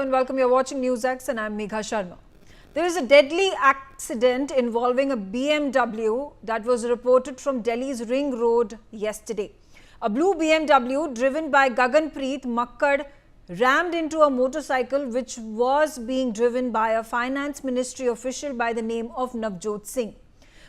and welcome. You're watching NewsX and I'm Megha Sharma. There is a deadly accident involving a BMW that was reported from Delhi's Ring Road yesterday. A blue BMW driven by Gaganpreet Makkad rammed into a motorcycle which was being driven by a finance ministry official by the name of Navjot Singh.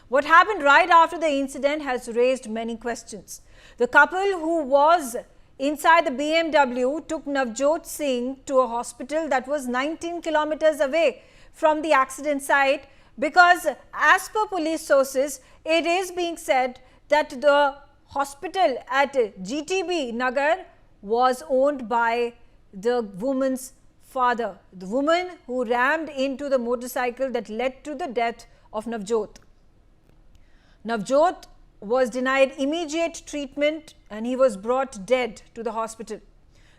What happened right after the incident has raised many questions. The couple who was inside the BMW took Navjot Singh to a hospital that was 19 kilometers away from the accident site because, as per police sources, it is being said that the hospital at GTB Nagar was owned by the woman's father, the woman who rammed into the motorcycle that led to the death of Navjot. Navjot was denied immediate treatment and he was brought dead to the hospital.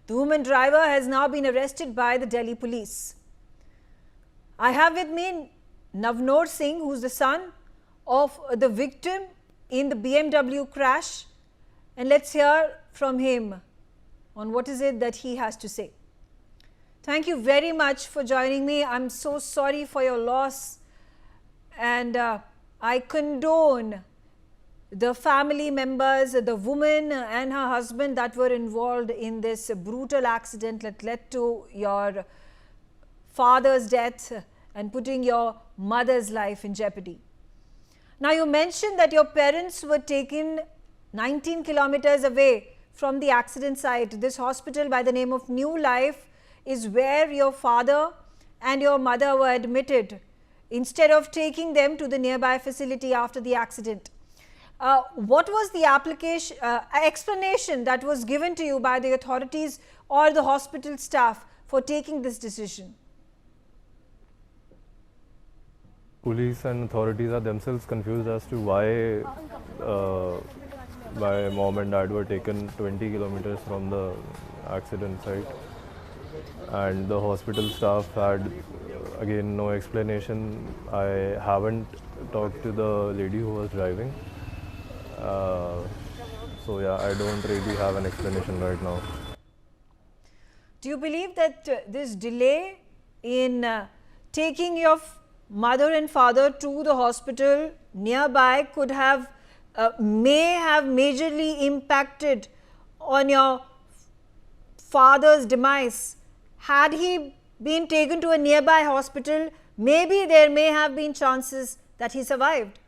The woman driver has now been arrested by the Delhi police. I have with me Navjot Singh, who is the son of the victim in the BMW crash, and let's hear from him on what is it that he has to say. Thank you very much for joining me. I'm so sorry for your loss, and I condone the family members, the woman and her husband that were involved in this brutal accident that led to your father's death and putting your mother's life in jeopardy. Now, you mentioned that your parents were taken 19 kilometers away from the accident site. This hospital by the name of New Life is where your father and your mother were admitted instead of taking them to the nearby facility after the accident. What was the explanation that was given to you by the authorities or the hospital staff for taking this decision? Police and authorities are themselves confused as to why my mom and dad were taken 20 kilometers from the accident site, and the hospital staff had again no explanation. I haven't talked to the lady who was driving. So yeah, I don't really have an explanation right now. Do you believe that this delay in taking your mother and father to the hospital nearby could have may have majorly impacted on your father's demise? Had he been taken to a nearby hospital, maybe there may have been chances that he survived.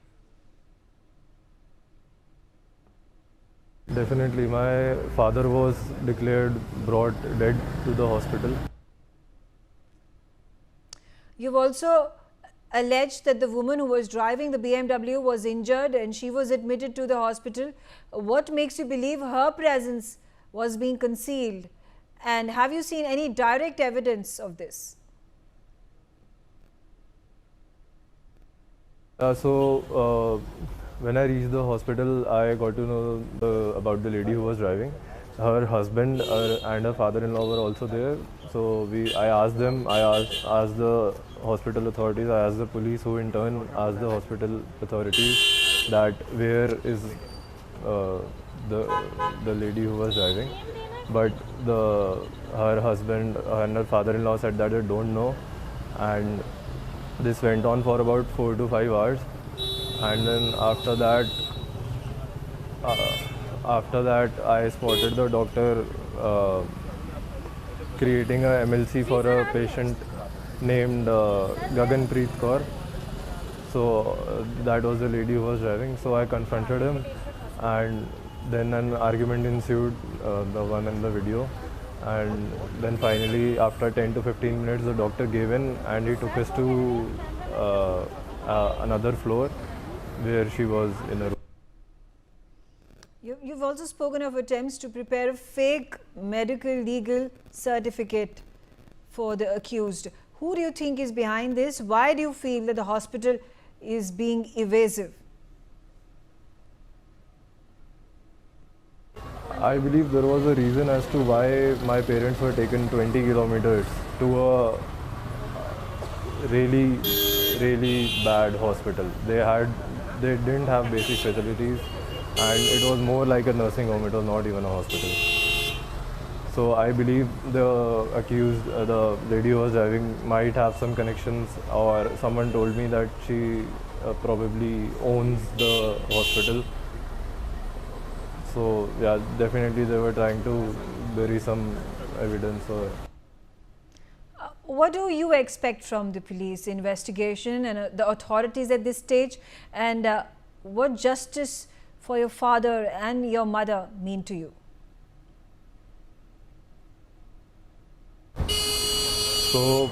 Definitely, my father was brought dead to the hospital. You've also alleged that the woman who was driving the BMW was injured and she was admitted to the hospital. What makes you believe her presence was being concealed? And have you seen any direct evidence of this? When I reached the hospital, I got to know about the lady who was driving. Her husband and her father-in-law were also there. So I asked them, I asked the hospital authorities, I asked the police, who in turn asked the hospital authorities that where is the lady who was driving. But her husband and her father-in-law said that they don't know, and this went on for about 4 to 5 hours. And then after that I spotted the doctor creating a MLC for a patient named Gaganpreet Kaur. So that was the lady who was driving. So I confronted him, and then an argument ensued, the one in the video. And then finally, after 10 to 15 minutes, the doctor gave in and he took us to another floor where she was in a room. You've also spoken of attempts to prepare a fake medical legal certificate for the accused. Who do you think is behind this? Why do you feel that the hospital is being evasive? I believe there was a reason as to why my parents were taken 20 kilometers to a really bad hospital. They didn't have basic facilities, and it was more like a nursing home. It was not even a hospital. So I believe the accused, the lady who was driving, might have some connections, or someone told me that she probably owns the hospital. So yeah, definitely they were trying to bury some evidence. Or What do you expect from the police investigation and the authorities at this stage, and what justice for your father and your mother mean to you? So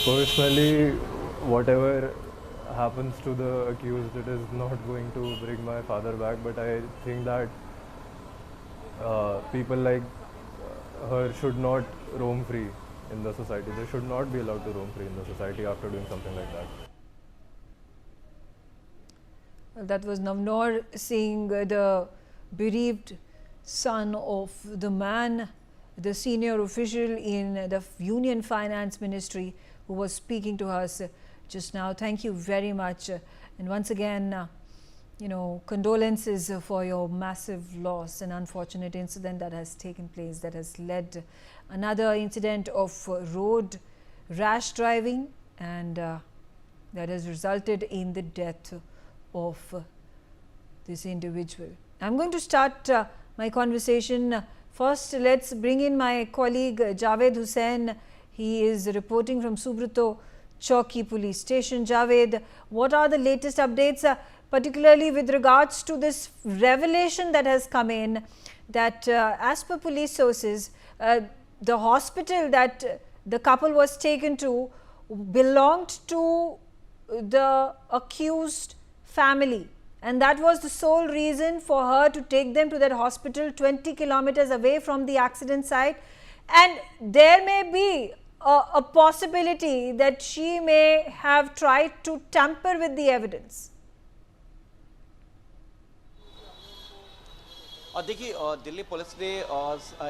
personally, whatever happens to the accused, it is not going to bring my father back, but I think that people like her should not roam free in the society. They should not be allowed to roam free in the society after doing something like that. Well, that was Navnor Singh, the bereaved son of the man, the senior official in the Union Finance Ministry, who was speaking to us just now. Thank you very much. And once again, condolences for your massive loss. An unfortunate incident that has taken place, that has led another incident of road rash driving, and that has resulted in the death of this individual. I'm going to start my conversation. First, let's bring in my colleague Javed Hussain. He is reporting from Subrato Chowki Police Station. Javed, what are the latest updates, particularly with regards to this revelation that has come in, that as per police sources, the hospital that the couple was taken to belonged to the accused family, and that was the sole reason for her to take them to that hospital 20 kilometers away from the accident site. And there may be a possibility that she may have tried to tamper with the evidence. और देखिए, Delhi police ने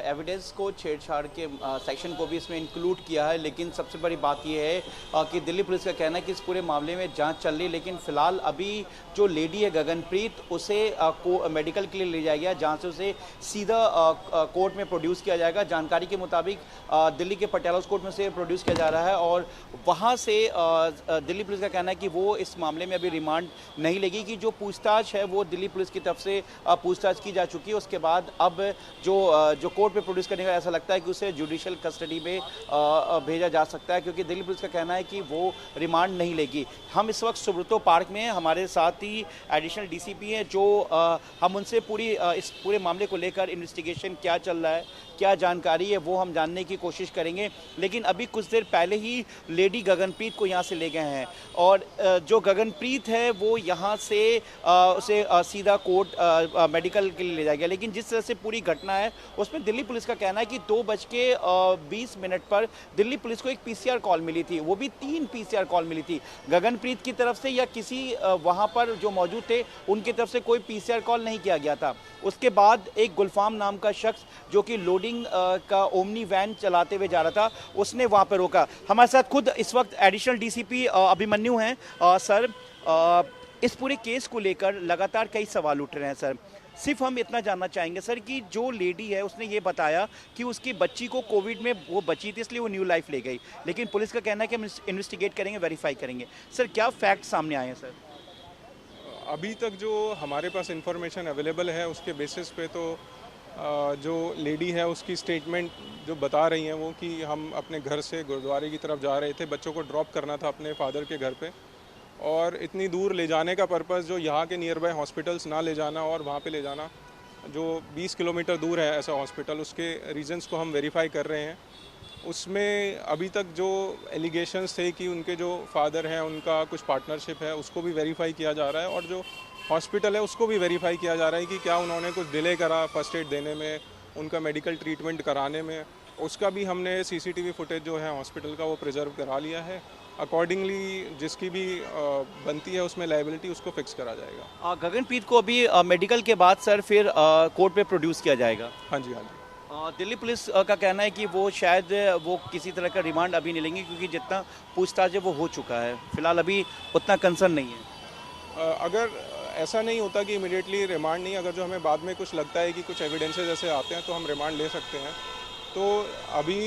evidence को छेड़छाड़ के section को भी इसमें include किया है, लेकिन सबसे बड़ी बात यह है कि दिल्ली पुलिस का कहना है कि इस पूरे मामले में जांच चल रही है, लेकिन फिलहाल अभी जो लेडी है गगनप्रीत, उसे मेडिकल के लिए ले जाया गया, जहां से उसे सीधा कोर्ट में प्रोड्यूस किया जाएगा। जानकारी के मुताबिक दिल्ली के पटियाला हाउस कोर्ट में से प्रोड्यूस किया जा रहा है, और वहाँ से दिल्ली पुलिस का कहना है कि वो इस मामले में अभी रिमांड नहीं लेगी, कि जो पूछताछ है वो दिल्ली पुलिस की तरफ से पूछताछ की जा चुकी है। उसके बाद अब जो कोर्ट में प्रोड्यूस करने का, ऐसा लगता है कि उसे जुडिशियल कस्टडी में भेजा जा सकता है, क्योंकि दिल्ली पुलिस का कहना है कि वो रिमांड नहीं लेगी। हम इस वक्त सुब्रतो पार्क में हैं, हमारे साथ ही एडिशनल डीसीपी हैं, जो हम उनसे इस पूरे मामले को लेकर इन्वेस्टिगेशन क्या चल रहा है, क्या जानकारी है, वो हम जानने की कोशिश करेंगे। लेकिन अभी कुछ देर पहले ही लेडी गगनप्रीत को यहाँ से ले गए हैं, और जो गगनप्रीत है वो यहाँ से उसे सीधा कोर्ट मेडिकल के लिए ले जाया गया। लेकिन जिस तरह से पूरी घटना है उसमें दिल्ली पुलिस का कहना है कि 2:20 पर दिल्ली पुलिस को एक पीसीआर कॉल मिली थी, वो भी 3 पीसीआर कॉल मिली थी गगनप्रीत की तरफ से, या किसी वहाँ पर जो मौजूद थे उनकी तरफ से कोई पीसीआर कॉल नहीं किया गया था। उसके बाद एक गुलफाम नाम का शख्स, जो कि लोडिंग का ओमनी वैन चलाते हुए जा रहा था, उसने वहाँ पर रोका। हमारे साथ खुद इस वक्त एडिशनल डीसीपी अभिमन्यु हैं। सर, इस पूरे केस को लेकर लगातार कई सवाल उठ रहे हैं सर। सिर्फ हम इतना जानना चाहेंगे सर कि जो लेडी है उसने ये बताया कि उसकी बच्ची को कोविड में वो बची थी, इसलिए वो न्यू लाइफ ले गई, लेकिन पुलिस का कहना है कि हम इन्वेस्टिगेट करेंगे, वेरीफाई करेंगे। सर, क्या फैक्ट सामने आए हैं सर? अभी तक जो हमारे पास इंफॉर्मेशन अवेलेबल है उसके बेसिस पे तो जो लेडी है उसकी स्टेटमेंट जो बता रही हैं वो कि हम अपने घर से गुरुद्वारे की तरफ जा रहे थे, बच्चों को ड्रॉप करना था अपने फादर के घर पे, और इतनी दूर ले जाने का पर्पस जो यहाँ के नियर बाय हॉस्पिटल्स ना ले जाना और वहाँ पे ले जाना, जो 20 किलोमीटर दूर है ऐसा हॉस्पिटल, उसके रीजंस को हम वेरीफाई कर रहे हैं। उसमें अभी तक जो एलिगेशंस थे कि उनके जो फादर हैं उनका कुछ पार्टनरशिप है, उसको भी वेरीफाई किया जा रहा है, और जो हॉस्पिटल है उसको भी वेरीफाई किया जा रहा है कि क्या उन्होंने कुछ डिले करा फर्स्ट एड देने में, उनका मेडिकल ट्रीटमेंट कराने में। उसका भी हमने सीसीटीवी फुटेज जो है हॉस्पिटल का वो प्रिजर्व करा लिया है। अकॉर्डिंगली जिसकी भी बनती है उसमें लायबिलिटी उसको फिक्स करा जाएगा। गगनप्रीत को अभी मेडिकल के बाद सर फिर कोर्ट पे प्रोड्यूस किया जाएगा? हाँ जी, हाँ जी। दिल्ली पुलिस का कहना है कि वो शायद वो किसी तरह का रिमांड अभी नहीं लेंगे, क्योंकि जितना पूछताछ है वो हो चुका है, फिलहाल अभी उतना कंसर्न नहीं है। अगर ऐसा नहीं होता कि इमीडिएटली रिमांड नहीं, अगर जो हमें बाद में कुछ लगता है कि कुछ एविडेंसेस ऐसे आते हैं तो हम रिमांड ले सकते हैं। तो अभी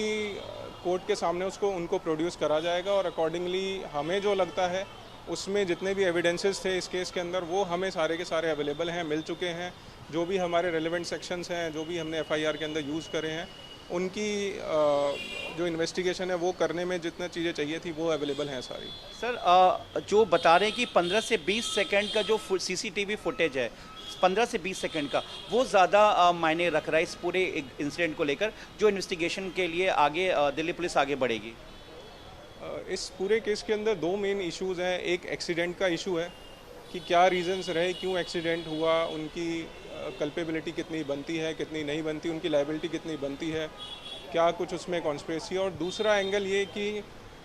कोर्ट के सामने उनको प्रोड्यूस करा जाएगा और अकॉर्डिंगली हमें जो लगता है उसमें जितने भी एविडेंसेस थे इस केस के अंदर वो हमें सारे के सारे अवेलेबल हैं, मिल चुके हैं। जो भी हमारे रेलेवेंट सेक्शंस हैं, जो भी हमने एफआईआर के अंदर यूज़ करे हैं, उनकी जो इन्वेस्टिगेशन है वो करने में जितना चीज़ें चाहिए थी वो अवेलेबल हैं सारी। सर जो बता रहे हैं कि 15 से 20 सेकंड का जो सीसीटीवी फुटेज है, 15 से 20 सेकंड का, वो ज़्यादा मायने रख रहा है इस पूरे इंसिडेंट को लेकर, जो इन्वेस्टिगेशन के लिए आगे दिल्ली पुलिस आगे बढ़ेगी। इस पूरे केस के अंदर दो मेन इश्यूज़ हैं। एक एक्सीडेंट का इशू है कि क्या रीजंस रहे, क्यों एक्सीडेंट हुआ, उनकी कल्पेबिलिटी कितनी बनती है, कितनी नहीं बनती, उनकी लायबिलिटी कितनी बनती है, क्या कुछ उसमें कॉन्स्पिरेसी। और दूसरा एंगल ये कि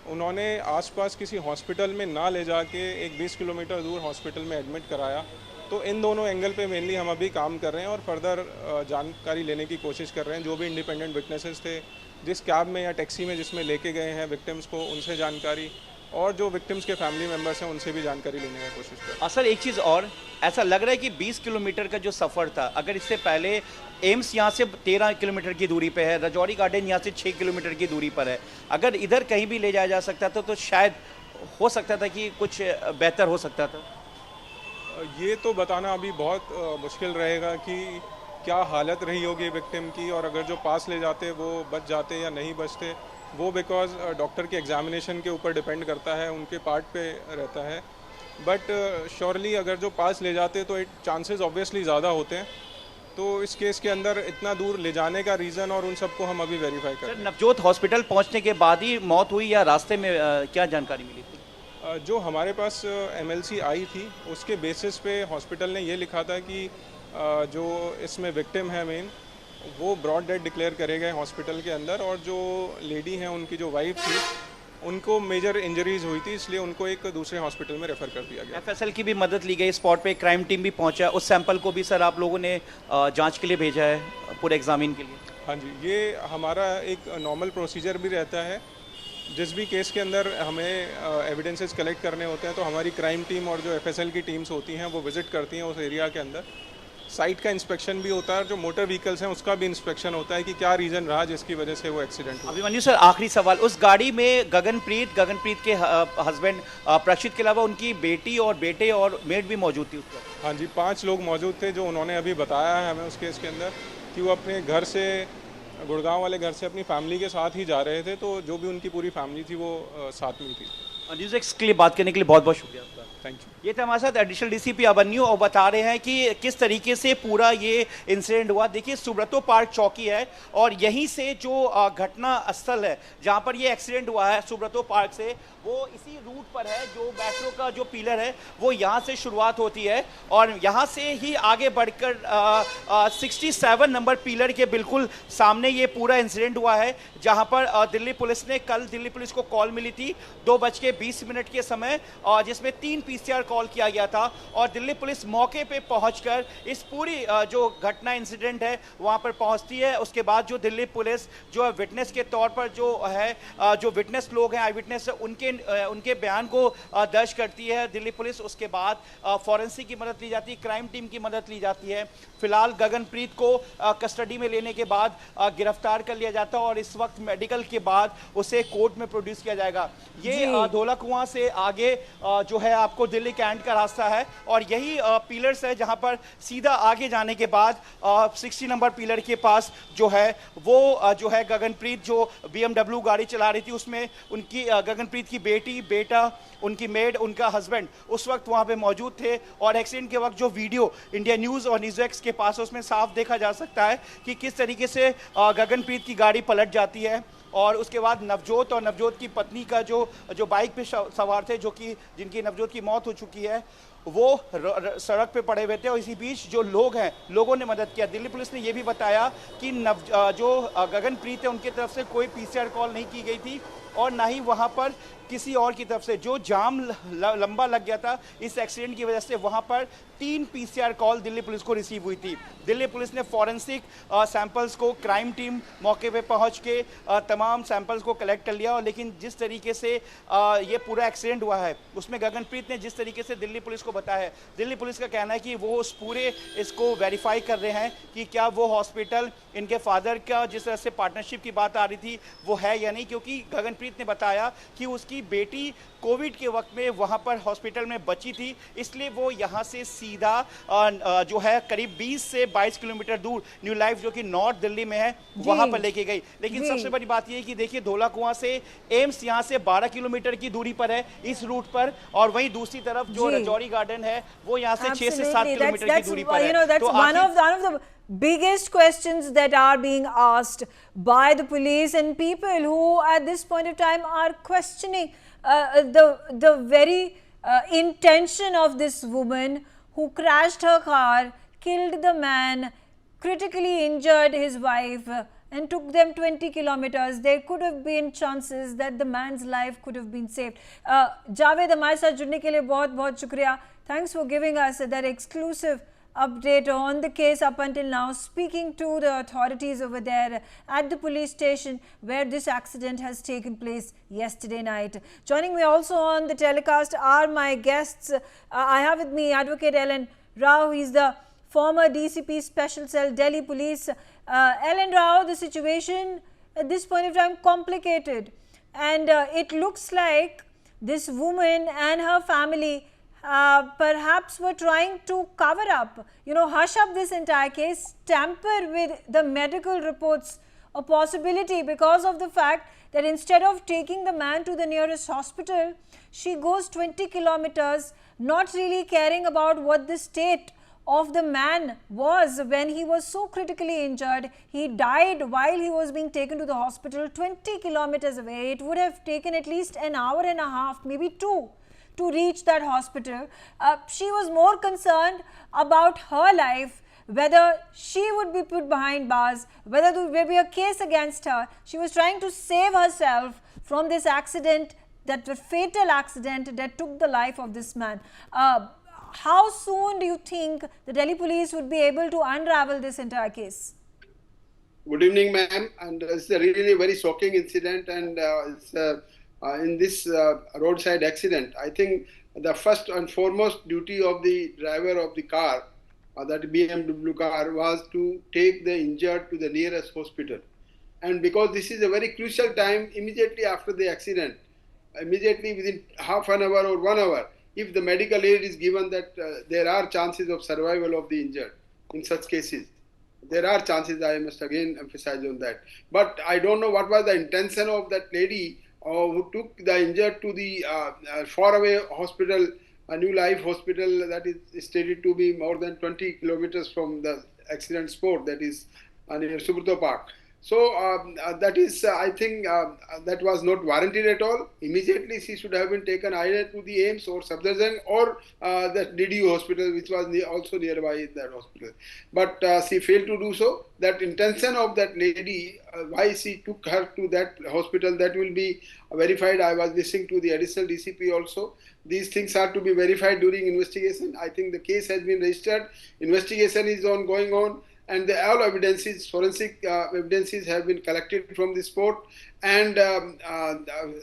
उन्होंने आसपास किसी हॉस्पिटल में ना ले जाके एक 20 किलोमीटर दूर हॉस्पिटल में एडमिट कराया। तो इन दोनों एंगल पे मेनली हम अभी काम कर रहे हैं और फर्दर जानकारी लेने की कोशिश कर रहे हैं। जो भी इंडिपेंडेंट विटनेसेस थे, जिस कैब में या टैक्सी में जिसमें लेके गए हैं विक्टिम्स को, उनसे जानकारी, और जो विक्टिम्स के फैमिली मेम्बर्स हैं उनसे भी जानकारी लेने की कोशिश कर रहे हैं। सर एक चीज़ और, ऐसा लग रहा है कि 20 किलोमीटर का जो सफ़र था, अगर इससे पहले एम्स यहाँ से 13 किलोमीटर की दूरी पे है, रजौरी गार्डन यहाँ से 6 किलोमीटर की दूरी पर है, अगर इधर कहीं भी ले जाया जा सकता था तो शायद हो सकता था कि कुछ बेहतर हो सकता था। ये तो बताना अभी बहुत मुश्किल रहेगा कि क्या हालत रही होगी विक्टिम की, और अगर जो पास ले जाते वो बच जाते या नहीं बचते, वो बिकॉज डॉक्टर के एग्जामिनेशन के ऊपर डिपेंड करता है, उनके पार्ट पे रहता है। बट श्योरली अगर जो पास ले जाते तो चांसेस ऑब्वियसली ज़्यादा होते हैं। तो इस केस के अंदर इतना दूर ले जाने का रीज़न और उन सबको हम अभी वेरीफाई कर रहे हैं। नवजोत हॉस्पिटल पहुँचने के बाद ही मौत हुई या रास्ते में क्या जानकारी मिली थी? जो हमारे पास एमएलसी आई थी उसके बेसिस पे हॉस्पिटल ने ये लिखा था कि जो इसमें विक्टिम है मेन, वो ब्रॉड डेड डिक्लेयर करे गए हॉस्पिटल के अंदर, और जो लेडी हैं उनकी जो वाइफ थी उनको मेजर इंजरीज हुई थी, इसलिए उनको एक दूसरे हॉस्पिटल में रेफर कर दिया गया। एफएसएल की भी मदद ली गई, स्पॉट पे क्राइम टीम भी पहुंचा, उस सैंपल को भी सर आप लोगों ने जांच के लिए भेजा है पूरे एग्जामिन के लिए? हाँ जी, ये हमारा एक नॉर्मल प्रोसीजर भी रहता है। जिस भी केस के अंदर हमें एविडेंसेस कलेक्ट करने होते हैं तो हमारी क्राइम टीम और जो एफएसएल की टीम्स होती हैं वो विजिट करती हैं उस एरिया के अंदर। साइट का इंस्पेक्शन भी होता है और जो मोटर व्हीकल्स हैं उसका भी इंस्पेक्शन होता है कि क्या रीज़न रहा जिसकी वजह से वो एक्सीडेंट हुआ। अभिमन्यु सर आखिरी सवाल, उस गाड़ी में गगनप्रीत के हस्बैंड प्रक्षित के अलावा उनकी बेटी और बेटे और मेड भी मौजूद थी उस वक्त? हाँ जी, 5 लोग मौजूद थे जो उन्होंने अभी बताया है हमें उस केस के अंदर कि वो अपने घर से, गुड़गांव वाले घर से अपनी फैमिली के साथ ही जा रहे थे। तो जो भी उनकी पूरी फैमिली थी वो साथ में थी। न्यूज़ एक्स के लिए बात करने के लिए बहुत बहुत शुक्रिया आपका। Thank you. ये थे हमारे साथ एडिशनल डीसीपी अभिमन्यु और बता रहे हैं कि किस तरीके से पूरा ये इंसिडेंट हुआ। देखिए सुब्रतो पार्क चौकी है और यहीं से जो घटना स्थल है जहां पर ये एक्सीडेंट हुआ है सुब्रतो पार्क से, वो इसी रूट पर है। जो मेट्रो का जो पिलर है वो यहाँ से शुरुआत होती है और यहाँ से ही आगे बढ़कर 67 नंबर पिलर के बिल्कुल सामने ये पूरा इंसिडेंट हुआ है, जहाँ पर दिल्ली पुलिस ने कल दिल्ली पुलिस को कॉल मिली थी 2:20 के समय, और जिसमें 3 पीसीआर कॉल किया गया था और दिल्ली पुलिस मौके पे पहुंचकर इस पूरी जो घटना इंसिडेंट है वहां पर पहुंचती है। उसके बाद जो दिल्ली पुलिस जो विटनेस के तौर पर जो है जो विटनेस लोग हैं, आई विटनेस, उनके बयान को दर्ज करती है दिल्ली पुलिस। उसके बाद फॉरेंसिक की मदद ली जाती है, क्राइम टीम की मदद ली जाती है। फिलहाल गगनप्रीत को कस्टडी में लेने के बाद गिरफ्तार कर लिया जाता है और इस वक्त मेडिकल के बाद उसे कोर्ट में प्रोड्यूस किया जाएगा। ये धोला कुआं से आगे जो है आपको दिल्ली कैंट का रास्ता है और यही पिलर्स है जहां पर सीधा आगे जाने के बाद 60 नंबर पिलर के पास जो है वो जो है गगनप्रीत जो BMW गाड़ी चला रही थी उसमें उनकी गगनप्रीत की बेटी, बेटा, उनकी मेड, उनका हस्बैंड उस वक्त वहां पे मौजूद थे। और एक्सीडेंट के वक्त जो वीडियो इंडिया न्यूज़ और न्यूज़ एक्स के पास उसमें साफ देखा जा सकता है कि किस तरीके से गगनप्रीत की गाड़ी पलट जाती है और उसके बाद नवजोत और नवजोत की पत्नी का जो बाइक पे सवार थे, जो कि जिनकी नवजोत की मौत हो चुकी है, वो सड़क पे पड़े हुए थे। और इसी बीच जो लोग हैं, लोगों ने मदद किया। दिल्ली पुलिस ने यह भी बताया कि जो गगनप्रीत है उनकी तरफ से कोई पीसीआर कॉल नहीं की गई थी और ना ही वहाँ पर किसी और की तरफ से। जो जाम लंबा लग गया था इस एक्सीडेंट की वजह से, वहाँ पर 3 पीसीआर कॉल दिल्ली पुलिस को रिसीव हुई थी। दिल्ली पुलिस ने फॉरेंसिक सैंपल्स को, क्राइम टीम मौके पे पहुँच के तमाम सैंपल्स को कलेक्ट कर लिया। और लेकिन जिस तरीके से ये पूरा एक्सीडेंट हुआ है उसमें गगनप्रीत ने जिस तरीके से दिल्ली पुलिस को को बताया है। दिल्ली पुलिस का कहना है कि वो उस पूरे इसको वेरीफाई कर रहे हैं कि क्या वो हॉस्पिटल इनके फादर का जिस तरह से पार्टनरशिप की बात आ रही थी वो है या नहीं, क्योंकि गगनप्रीत ने बताया कि उसकी बेटी कोविड के वक्त में वहां पर हॉस्पिटल में बची थी, इसलिए वो यहां से सीधा जो है करीब 20 से 22 किलोमीटर दूर न्यू लाइफ जो कि नॉर्थ दिल्ली में है वहां पर लेके गई। लेकिन सबसे बड़ी बात यह है कि देखिए धौला कुआं से एम्स यहां से 12 किलोमीटर की दूरी पर है इस रूट पर, और वहीं दूसरी तरफ जो रजौरी गार्डन है वो यहां से 6 से 7 किलोमीटर की दूरी पर है। तो one of the biggest questions that are being asked by the police and people who at this point of time are questioning the very intention of this woman who crashed her car, killed the man, critically injured his wife and took them 20 kilometers. There could have been chances that the man's life could have been saved. Javed, हमारे साथ जुड़ने के लिए बहुत बहुत शुक्रिया. Thanks for giving us that exclusive update on the case up until now, speaking to the authorities over there at the police station where this accident has taken place yesterday night. Joining me also on the telecast are my guests. I have with me Advocate Ellen Rao. He is the former DCP Special Cell, Delhi Police. Ellen Rao, the situation at this point of time complicated, and it looks like this woman and her family perhaps were trying to cover up, hush up this entire case, tamper with the medical reports, a possibility because of the fact that instead of taking the man to the nearest hospital, she goes 20 kilometers, not really caring about what the state of the man was when he was so critically injured. He died while he was being taken to the hospital 20 kilometers away. It would have taken at least an hour and a half, maybe two, to reach that hospital. She was more concerned about her life, whether she would be put behind bars, whether there would be a case against her. She was trying to save herself from this accident, that fatal accident that took the life of this man. How soon do you think the Delhi police would be able to unravel this entire case? Good evening, ma'am. And it's a really very shocking incident, and it's in this roadside accident, I think the first and foremost duty of the driver of the car, that BMW car, was to take the injured to the nearest hospital. And because this is a very crucial time, immediately after the accident, immediately within half an hour or 1 hour, if the medical aid is given, that there are chances of survival of the injured in such cases. There are chances, I must again emphasize on that. But I don't know what was the intention of that lady who took the injured to the faraway hospital, a New Life hospital that is stated to be more than 20 kilometers from the accident spot, that is near Subrata Park. So that is, I think that was not warranted at all. Immediately she should have been taken either to the AIIMS or Safdarjung or the DDU hospital, which was also nearby that hospital. But she failed to do so. That intention of that lady, why she took her to that hospital, that will be verified. I was listening to the additional DCP also. These things are to be verified during investigation. I think the case has been registered. Investigation is going on. And all evidences, forensic evidences have been collected from the spot, and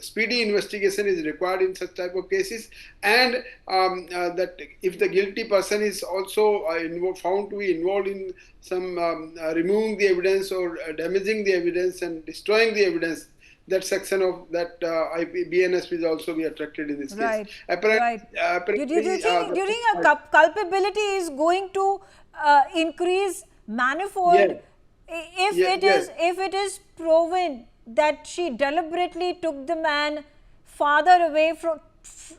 speedy investigation is required in such type of cases. And that if the guilty person is also found to be involved in some removing the evidence or damaging the evidence and destroying the evidence, that section of that BNS will also be attracted in this case. Apparently, do you think culpability is going to increase manifold if it is proven that she deliberately took the man farther away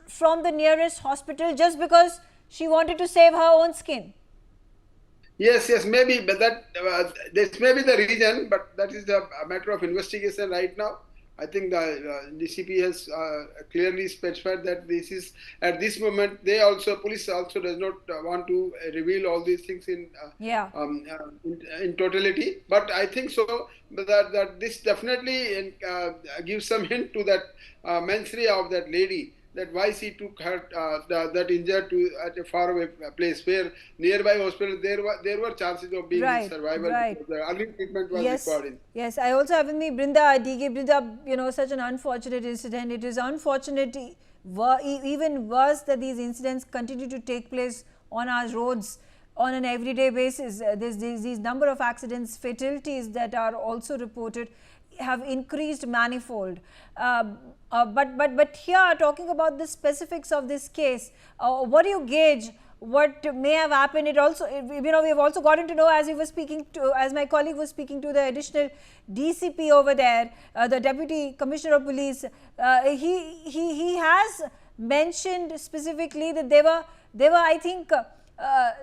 from the nearest hospital just because she wanted to save her own skin? Yes, maybe, but that this may be the reason, but that is a matter of investigation right now. I think the DCP has clearly specified that this is, at this moment, police also does not want to reveal all these things in totality. But I think so that this definitely gives some hint to that menswear of that lady, that why she took her that injured to at a faraway place where nearby hospital there were chances of being survival. The early treatment was required. Yes, I also have with me Brinda DG. Brinda, such an unfortunate incident. It is unfortunate even worse that these incidents continue to take place on our roads on an everyday basis. There's these number of accidents, fatalities that are also reported have increased manifold. But here, talking about the specifics of this case, what do you gauge what may have happened? It also, we have also gotten to know, as we were speaking to, as my colleague was speaking to the additional DCP over there, the Deputy Commissioner of Police, he has mentioned specifically that there were I think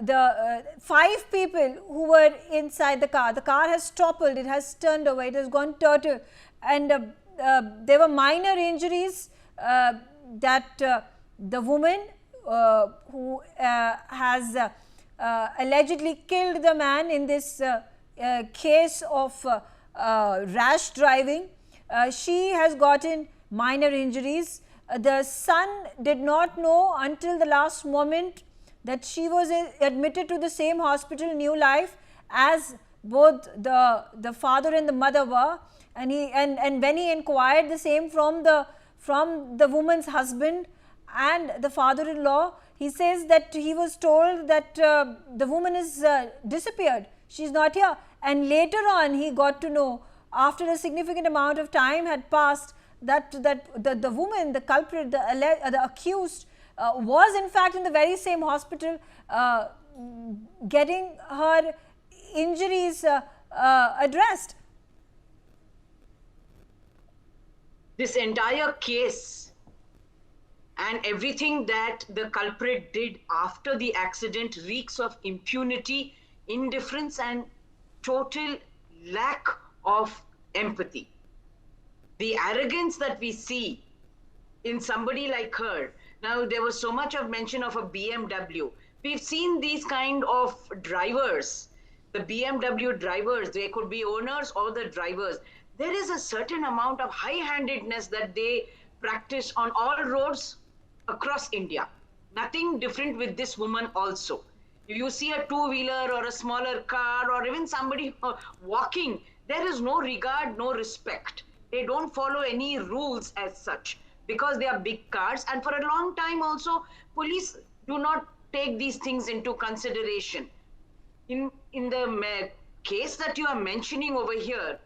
the 5 people who were inside the car. The car has toppled, it has turned over, it has gone turtle, and there were minor injuries that the woman who has allegedly killed the man in this case of rash driving. She has gotten minor injuries. The son did not know until the last moment that she was admitted to the same hospital, New Life, as both the father and the mother were, and when he inquired the same from the woman's husband and the father-in-law, he says that he was told that the woman is disappeared, she is not here, and later on he got to know, after a significant amount of time had passed, that the woman, the culprit, the accused, was in fact in the very same hospital getting her injuries addressed. This entire case and everything that the culprit did after the accident reeks of impunity, indifference, and total lack of empathy. The arrogance that we see in somebody like her. Now, there was so much of mention of a BMW. We've seen these kind of drivers, the BMW drivers, they could be owners or the drivers. There is a certain amount of high-handedness that they practice on all roads across India. Nothing different with this woman also. If you see a two-wheeler or a smaller car or even somebody walking, there is no regard, no respect. They don't follow any rules as such because they are big cars. And for a long time also, police do not take these things into consideration. In the case that you are mentioning over here,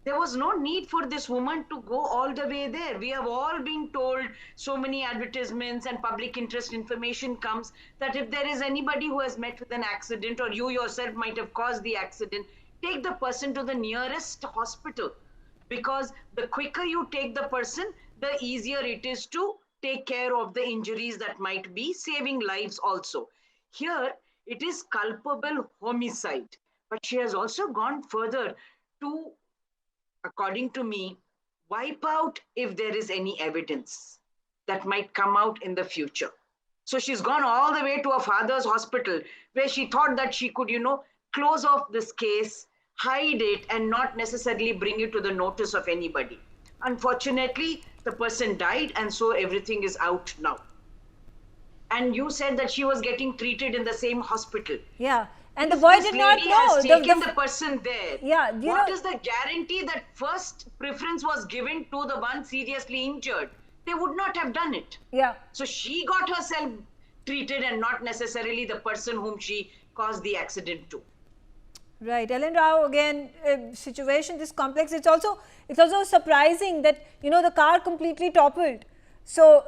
there was no need for this woman to go all the way there. We have all been told, so many advertisements and public interest information comes, that if there is anybody who has met with an accident or you yourself might have caused the accident, take the person to the nearest hospital. Because the quicker you take the person, the easier it is to take care of the injuries that might be, saving lives also. Here, it is culpable homicide. But she has also gone further to, according to me, wipe out if there is any evidence that might come out in the future. So she's gone all the way to her father's hospital where she thought that she could, close off this case, hide it, and not necessarily bring it to the notice of anybody. Unfortunately, the person died, and so everything is out now. And you said that she was getting treated in the same hospital. Yeah. And the boy did not know. Has taken the person there. Yeah, what is the guarantee that first preference was given to the one seriously injured? They would not have done it. Yeah. So she got herself treated and not necessarily the person whom she caused the accident to. Right. Ellen Rao, again, situation this complex. It's also surprising that, the car completely toppled. So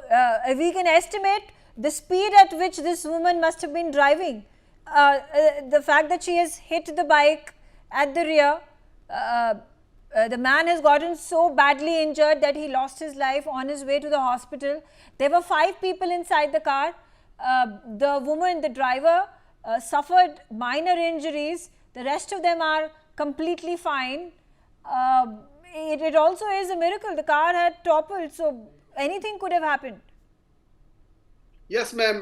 we can estimate the speed at which this woman must have been driving. The fact that she has hit the bike at the rear, the man has gotten so badly injured that he lost his life on his way to the hospital. There were 5 people inside the car. The woman, the driver, suffered minor injuries. The rest of them are completely fine. It also is a miracle. The car had toppled, so anything could have happened. Yes, ma'am.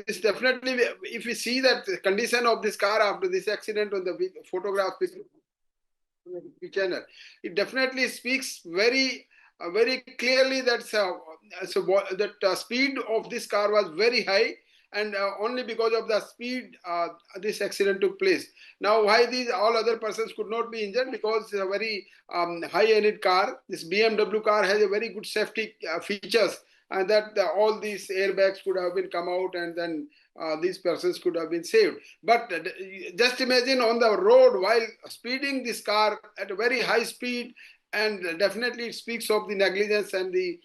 This definitely, if we see that the condition of this car after this accident on the photograph channel, it definitely speaks very clearly that that speed of this car was very high, and only because of the speed this accident took place. Now, why these all other persons could not be injured? Because it's a very high-ended car. This BMW car has a very good safety features, and that all these airbags could have been come out, and then these persons could have been saved. But just imagine on the road while speeding this car at a very high speed, and definitely it speaks of the negligence and the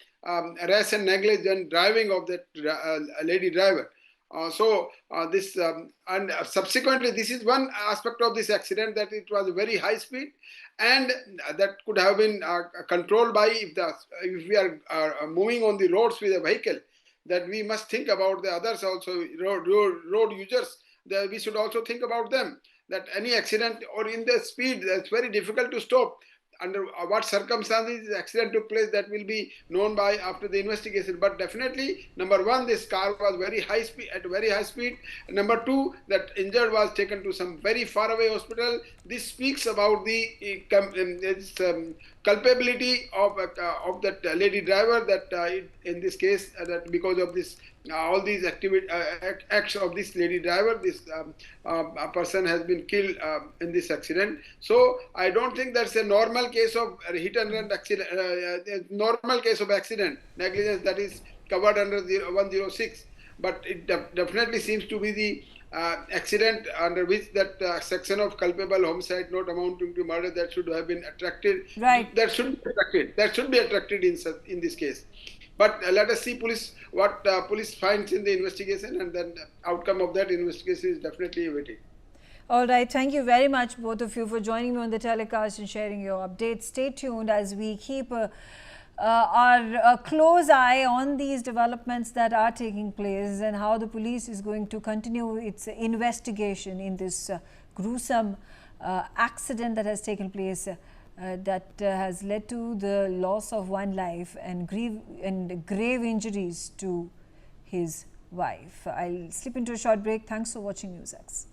rash and negligent driving of that lady driver. And subsequently, this is one aspect of this accident, that it was a very high speed, and that could have been controlled by, if we are moving on the roads with a vehicle, that we must think about the others also, road users, that we should also think about them, that any accident or in the speed, that's very difficult to stop. Under what circumstances the accident took place, that will be known by after the investigation. But definitely, number one, this car was very high speed, at very high speed. Number two, that injured was taken to some very far away hospital. This speaks about the culpability of that lady driver, that in this case, that because of this all these acts of this lady driver, this person has been killed in this accident. So I don't think that's a normal case of hit and run accident, normal case of accident negligence that is covered under 106. But it definitely seems to be the accident under which that section of culpable homicide not amounting to murder, that should have been attracted. Right. That should be attracted. That should be attracted in this case. But let us see what police finds in the investigation, and then the outcome of that investigation is definitely awaiting. All right. Thank you very much, both of you, for joining me on the telecast and sharing your updates. Stay tuned as we keep our close eye on these developments that are taking place, and how the police is going to continue its investigation in this gruesome accident that has taken place. That has led to the loss of one life and grave injuries to his wife. I'll slip into a short break. Thanks for watching NewsX.